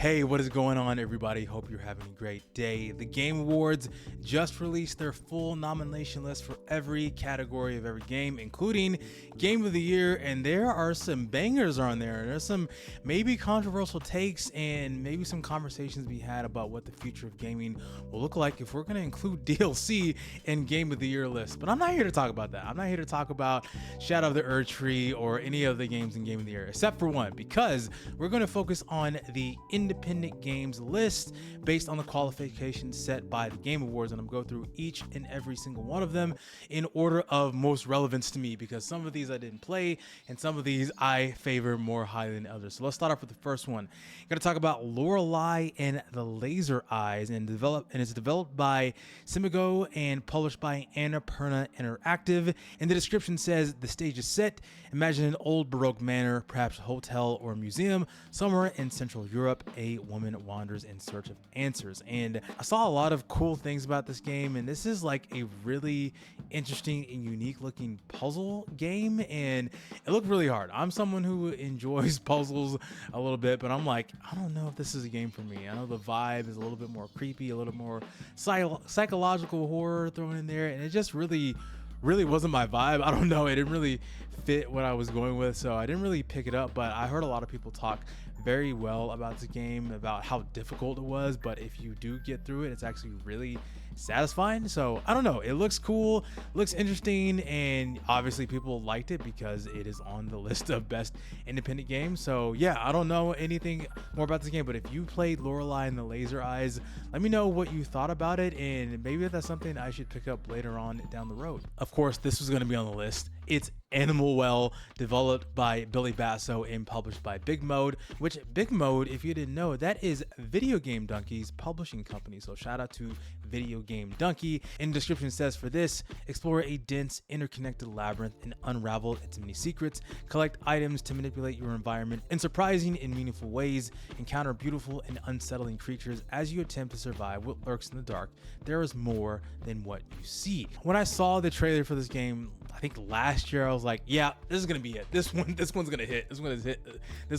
Hey, what is going on, everybody? Hope you're having a great day. The Game Awards just released their full nomination list for every category of every game, including Game of the Year, and there are some bangers on there. There's some maybe controversial takes and maybe some conversations to be had about what the future of gaming will look like if we're going to include DLC in Game of the Year list. But I'm not here to talk about that. I'm not here to talk about Shadow of the Erdtree or any of the games in Game of the Year, except for one, because we're going to focus on the independent games list based on the qualifications set by the Game Awards, and I'm going to go through each and every single one of them in order of most relevance to me, because some of these I didn't play and some of these I favor more highly than others. So let's start off with the first one. I'm going to talk about Lorelai and the Laser Eyes, and it's developed by Simigo and published by Annapurna Interactive. And the description says the stage is set. Imagine an old Baroque manor, perhaps a hotel or a museum somewhere in Central Europe. A woman wanders in search of answers, and I saw a lot of cool things about this game, and this is like a really interesting and unique looking puzzle game, and it looked really hard. I'm someone who enjoys puzzles a little bit, but I'm like, I don't know if this is a game for me. I know the vibe is a little bit more creepy, a little more psychological horror thrown in there, and it just really wasn't my vibe. I don't know, it didn't really fit what I was going with, so I didn't really pick it up. But I heard a lot of people talk very well about the game, about how difficult it was, but if you do get through it, it's actually really satisfying. So I don't know, it looks cool, looks interesting, and obviously people liked it because it is on the list of best independent games. So yeah, I don't know anything more about this game, but if you played Lorelai and the Laser Eyes, let me know what you thought about it, and maybe that's something I should pick up later on down the road. Of course, this was going to be on the list. It's Animal Well, developed by Billy Basso and published by Big Mode, which Big Mode, if you didn't know, that is Video Game Donkey's publishing company. So shout out to Video Game Donkey. In the description says, for this, explore a dense, interconnected labyrinth and unravel its many secrets. Collect items to manipulate your environment in surprising and meaningful ways. Encounter beautiful and unsettling creatures as you attempt to survive what lurks in the dark. There is more than what you see. When I saw the trailer for this game, I think last year, I was like, yeah, this is gonna be it. This one's gonna hit. This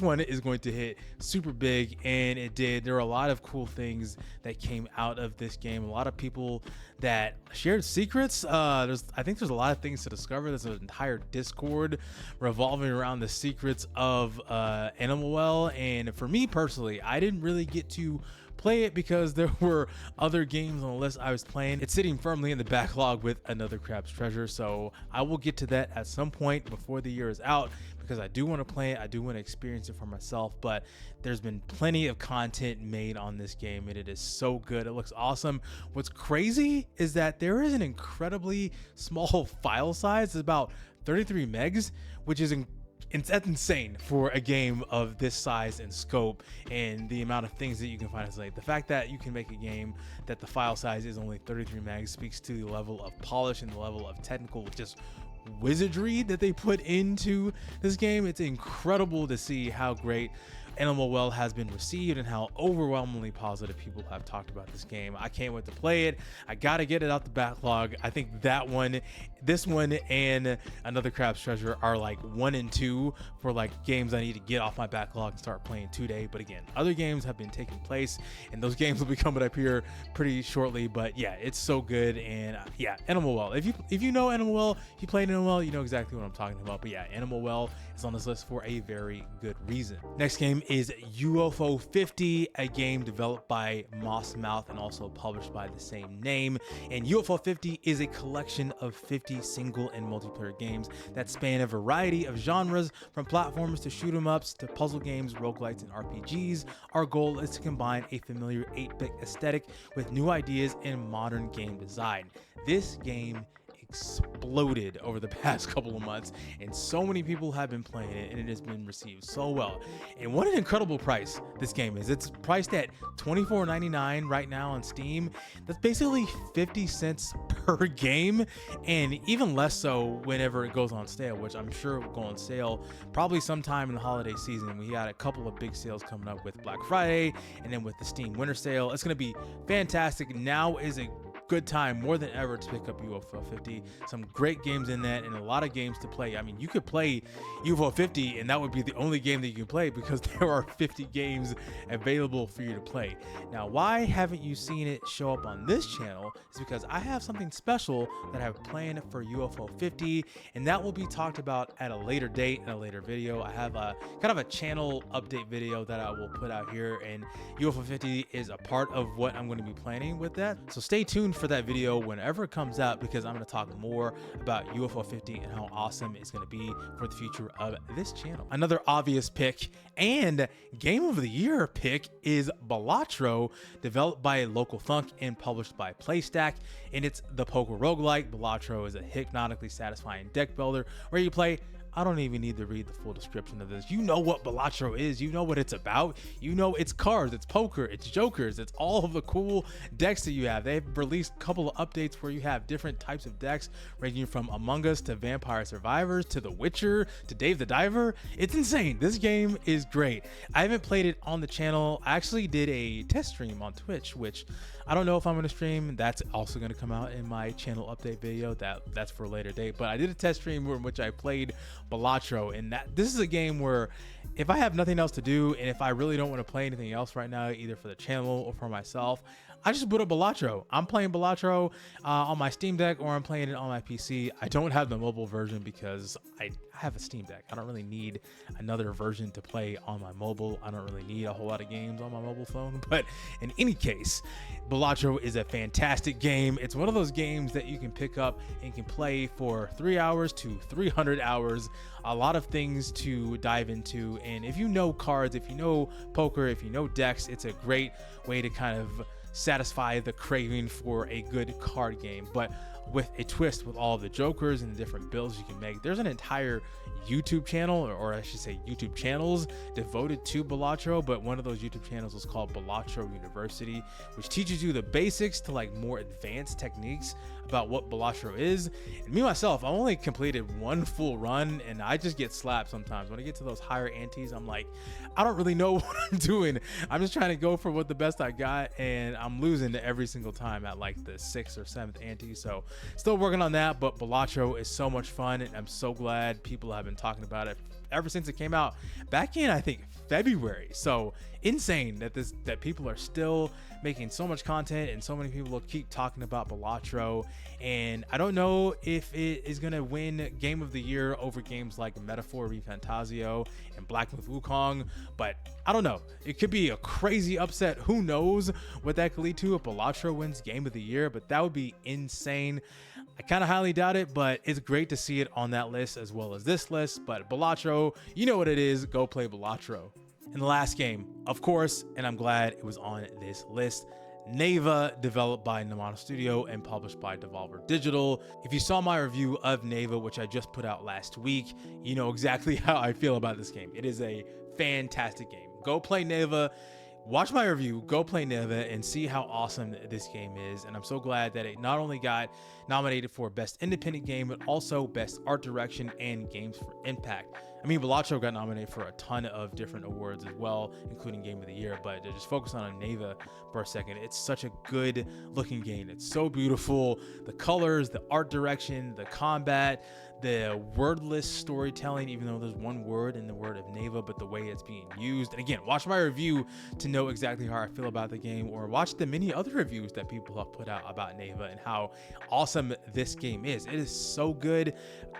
one is going to hit super big, and it did. There were a lot of cool things that came out of this game. A lot of people that shared secrets. I think there's a lot of things to discover. There's an entire Discord revolving around the secrets of Animal Well, and for me personally, I didn't really get to play it because there were other games on the list I was playing. It's sitting firmly in the backlog with Another Crab's Treasure, so I will get to that at some point before the year is out, because I do want to play it, I do want to experience it for myself. But there's been plenty of content made on this game, and it is so good. It looks awesome. What's crazy is that there is an incredibly small file size. It's about 33 megs, which is that's insane for a game of this size and scope, and the amount of things that you can find. Is like the fact that you can make a game that the file size is only 33 megs speaks to the level of polish and the level of technical just wizardry that they put into this game. It's incredible to see how great Animal Well has been received and how overwhelmingly positive people have talked about this game. I can't wait to play it. I gotta get it out the backlog. I think that one, this one, and Another Crab's Treasure are like 1 and 2 for like games I need to get off my backlog and start playing today. But again, other games have been taking place, and those games will be coming up here pretty shortly. But yeah, it's so good. And yeah, Animal Well. If you know Animal Well, if you played Animal Well, you know exactly what I'm talking about. But yeah, Animal Well is on this list for a very good reason. Next game is UFO 50, a game developed by Moss Mouth and also published by the same name. And UFO 50 is a collection of 50 single and multiplayer games that span a variety of genres, from platformers to shoot 'em ups to puzzle games, roguelites, and RPGs. Our goal is to combine a familiar 8-bit aesthetic with new ideas and modern game design. This game exploded over the past couple of months, and so many people have been playing it, and it has been received so well. And what an incredible price this game is. It's priced at $24.99 right now on Steam. That's basically 50 cents per game, and even less so whenever it goes on sale, which I'm sure will go on sale probably sometime in the holiday season. We got a couple of big sales coming up with Black Friday, and then with the Steam Winter Sale. It's going to be fantastic. Now is a good time more than ever to pick up UFO 50. Some great games in that and a lot of games to play. I mean, you could play UFO 50 and that would be the only game that you can play because there are 50 games available for you to play. Now, why haven't you seen it show up on this channel? Is because I have something special that I have planned for UFO 50, and that will be talked about at a later date in a later video. I have a kind of a channel update video that I will put out here, and UFO 50 is a part of what I'm going to be planning with that. So stay tuned for that video whenever it comes out, because I'm going to talk more about UFO 50 and how awesome it's going to be for the future of this channel. Another obvious pick and game of the year pick is Balatro, developed by Local Thunk and published by PlayStack, and it's the poker roguelike. Balatro is a hypnotically satisfying deck builder where you play. I don't even need to read the full description of this. You know what Balatro is. You know what it's about. You know it's cards, it's poker, it's jokers, it's all of the cool decks that you have. They've released a couple of updates where you have different types of decks, ranging from Among Us to Vampire Survivors to The Witcher to Dave the Diver. It's insane. This game is great. I haven't played it on the channel. I actually did a test stream on Twitch, which I don't know if I'm going to stream. That's also going to come out in my channel update video. That's for a later date. But I did a test stream in which I played Balatro, and this is a game where if I have nothing else to do and if I really don't want to play anything else right now, either for the channel or for myself, I just boot up Balatro. I'm playing Balatro on my Steam Deck, or I'm playing it on my PC. I don't have the mobile version because I have a Steam Deck. I don't really need another version to play on my mobile. I don't really need a whole lot of games on my mobile phone. But in any case, Balatro is a fantastic game. It's one of those games that you can pick up and can play for 3 hours to 300 hours. A lot of things to dive into. And if you know cards, if you know poker, if you know decks, it's a great way to kind of satisfy the craving for a good card game, but with a twist with all of the jokers and the different builds you can make. There's an entire YouTube channel, or I should say YouTube channels, devoted to Balatro, but one of those YouTube channels is called Balatro University, which teaches you the basics to like more advanced techniques about what Balatro is. And me myself, I only completed one full run, and I just get slapped sometimes. When I get to those higher antes, I'm like, I don't really know what I'm doing. I'm just trying to go for what the best I got, and I'm losing every single time at like the 6th or 7th ante. So still working on that, but Balatro is so much fun, and I'm so glad people have been talking about it ever since it came out back in, I think, February. So insane that people are still making so much content and so many people will keep talking about Balatro. And I don't know if it is going to win Game of the Year over games like Metaphor ReFantazio and Black Myth Wukong, but I don't know. It could be a crazy upset. Who knows what that could lead to if Balatro wins Game of the Year, but that would be insane. I kind of highly doubt it, but it's great to see it on that list as well as this list. But Balatro, you know what it is. Go play Balatro. And the last game, of course, and I'm glad it was on this list, Neva, developed by Neva Studio and published by Devolver Digital. If you saw my review of Neva, which I just put out last week, you know exactly how I feel about this game. It is a fantastic game. Go play Neva. Watch my review, go play Neva, and see how awesome this game is. And I'm so glad that it not only got nominated for Best Independent Game, but also Best Art Direction and Games for Impact. I mean, Balatro got nominated for a ton of different awards as well, including Game of the Year, but to just focus on Neva for a second, it's such a good looking game. It's so beautiful. The colors, the art direction, the combat, the wordless storytelling, even though there's one word in the word of Neva, but the way it's being used. And again, watch my review to know exactly how I feel about the game, or watch the many other reviews that people have put out about Neva and how awesome this game is. It is so good.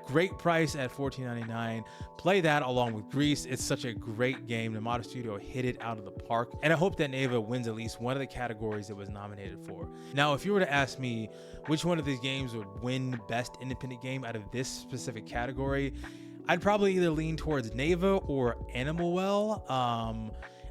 Great price at $14.99. Play that along with Grease. It's such a great game. Neva Studio hit it out of the park, and I hope that Neva wins at least one of the categories it was nominated for. Now, if you were to ask me which one of these games would win Best Independent Game out of this specific category, I'd probably either lean towards Neva or Animal Well.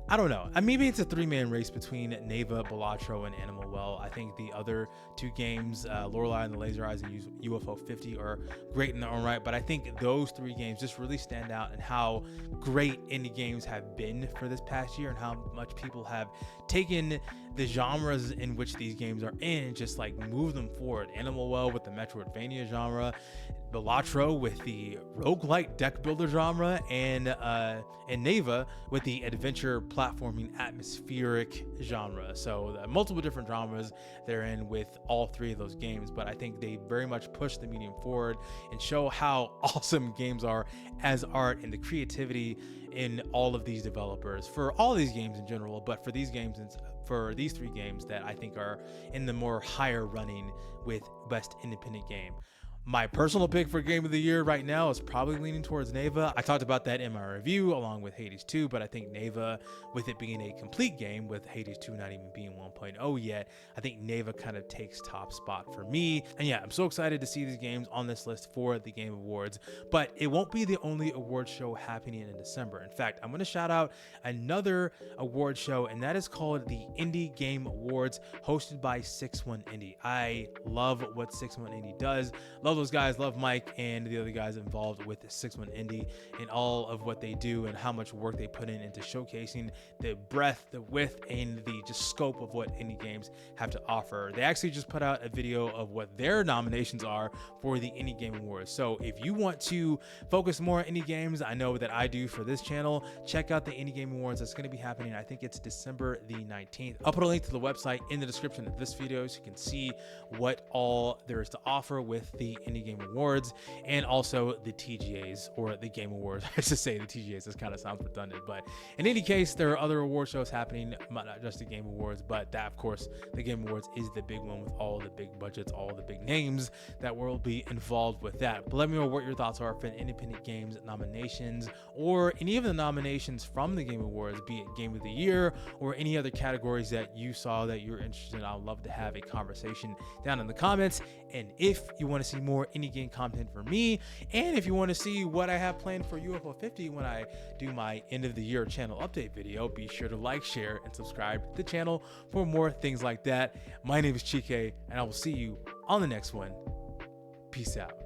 I don't know. Maybe it's a three-man race between Neva, Balatro, and Animal Well. I think the other two games, Lorelai and the Laser Eyes and UFO 50, are great in their own right. But I think those three games just really stand out, and how great indie games have been for this past year, and how much people have taken the genres in which these games are in and just like move them forward. Animal Well with the Metroidvania genre, Balatro with the roguelike deck builder genre, and Neva with the adventure platforming atmospheric genre. So multiple different genres they're in with all three of those games, but I think they very much push the medium forward and show how awesome games are as art and the creativity in all of these developers for all these games in general, but for these games and for these three games that I think are in the more higher running with best independent game. My personal pick for game of the year right now is probably leaning towards Neva. I talked about that in my review along with Hades 2, but I think Neva, with it being a complete game, with Hades 2 not even being 1.0 yet, I think Neva kind of takes top spot for me. And yeah, I'm so excited to see these games on this list for the Game Awards, but it won't be the only award show happening in December. In fact, I'm going to shout out another award show, and that is called the Indie Game Awards, hosted by 6-1 Indie. I love what 6-1 Indie does. Love those guys, love Mike and the other guys involved with 6-1 Indie and all of what they do and how much work they put in into showcasing the breadth, the width, and the just scope of what indie games have to offer. They actually just put out a video of what their nominations are for the Indie Game Awards. So if you want to focus more on indie games, I know that I do for this channel, check out the Indie Game Awards. That's going to be happening, I think it's December the 19th. I'll put a link to the website in the description of this video so you can see what all there is to offer with the Indie Game Awards and also the TGAs, or the Game Awards. I should say the TGAs, this kind of sounds redundant, but in any case, there are other award shows happening, not just the Game Awards, but that, of course, the Game Awards is the big one with all the big budgets, all the big names that will be involved with that. But let me know what your thoughts are for independent games nominations, or any of the nominations from the Game Awards, be it Game of the Year or any other categories that you saw that you're interested in. I'd love to have a conversation down in the comments. And if you want to see more indie game content from me, and if you want to see what I have planned for UFO 50 when I do my end of the year channel update video, be sure to like, share, and subscribe to the channel for more things like that. My name is Chike, and I will see you on the next one. Peace out.